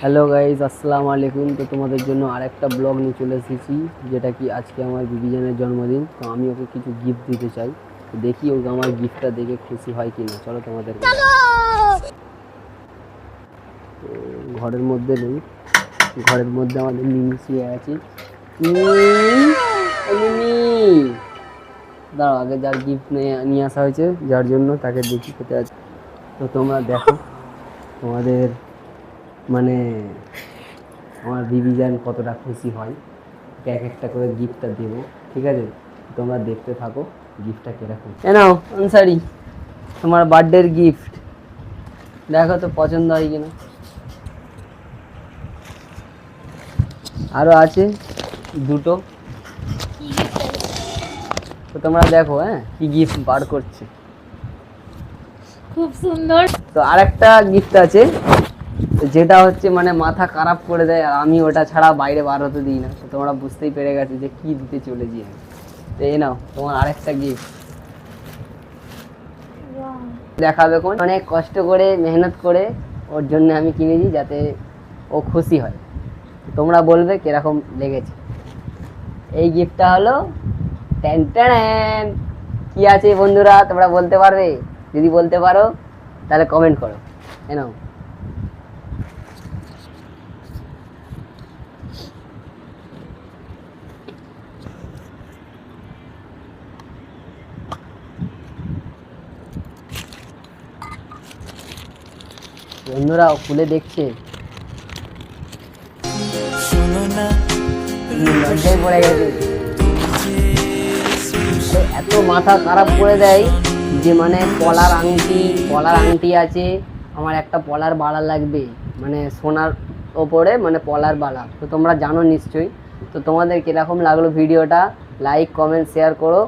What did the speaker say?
Hello guys, আসসালামু আলাইকুম। তো তোমাদের জন্য আরেকটা ব্লগ নিয়ে চলে এসেছি, যেটা কি আজকে আমার বিবিজানের জন্মদিন। তো আমি ওকে কিছু গিফট দিতে চাই। তো দেখি ওকে আমার গিফটটা দেখে খুশি হয় কি না। চলো তোমাদের ঘরের মধ্যে নেই, ঘরের মধ্যে আমাদের মিমি শুয়ে আছে। মিমি দাঁড়াও, আগে যার গিফট নিয়ে আসা হয়েছে, যার জন্য তাকে দেখি কোথায় আছে। তো তোমরা দেখো তোমাদের মানে আমার বিবিজান কতটা খুশি হয়। এক একটা করে গিফটটা দেবো, ঠিক আছে? তোমরা দেখতে থাকো গিফটটা কিরকম। এ নাও আনসারি, তোমার বার্থডের গিফট। দেখো তো পছন্দ হয় কিনা। আরও আছে দুটো, তো তোমরা দেখো কি গিফট বার করছে। খুব সুন্দর। তো আরেকটা গিফট আছে, যেটা হচ্ছে মানে মাথা খারাপ করে দেয়, আর আমি ওটা ছাড়া বাইরে বার হতে দিই না। তো তোমরা বুঝতেই পেরে গেছো যে কি দিতে চলেছি আমি। তো এই নাও তোমার আরেকটা গিফট। দেখাবে কোন, অনেক কষ্ট করে মেহনত করে ওর জন্য আমি কিনেছি, যাতে ও খুশি হয়। তোমরা বলবে কিরকম লেগেছে। এই গিফটটা হলো ট্যান ট্যান। কি আছে বন্ধুরা, তোমরা বলতে পারবে? যদি বলতে পারো তাহলে কমেন্ট করো। এ নাও। বন্ধুরা খুলে দেখছে, লজ্জায় পড়ে গেছে। এত মাথা খারাপ করে দেয় যে মানে পলার আংটি আছে আমার, একটা পলার বালা লাগবে, মানে সোনার ওপরে মানে পলার বালা। তো তোমরা জানো নিশ্চয়ই। তো তোমাদের কিরকম লাগলো ভিডিওটা, লাইক কমেন্ট শেয়ার করো।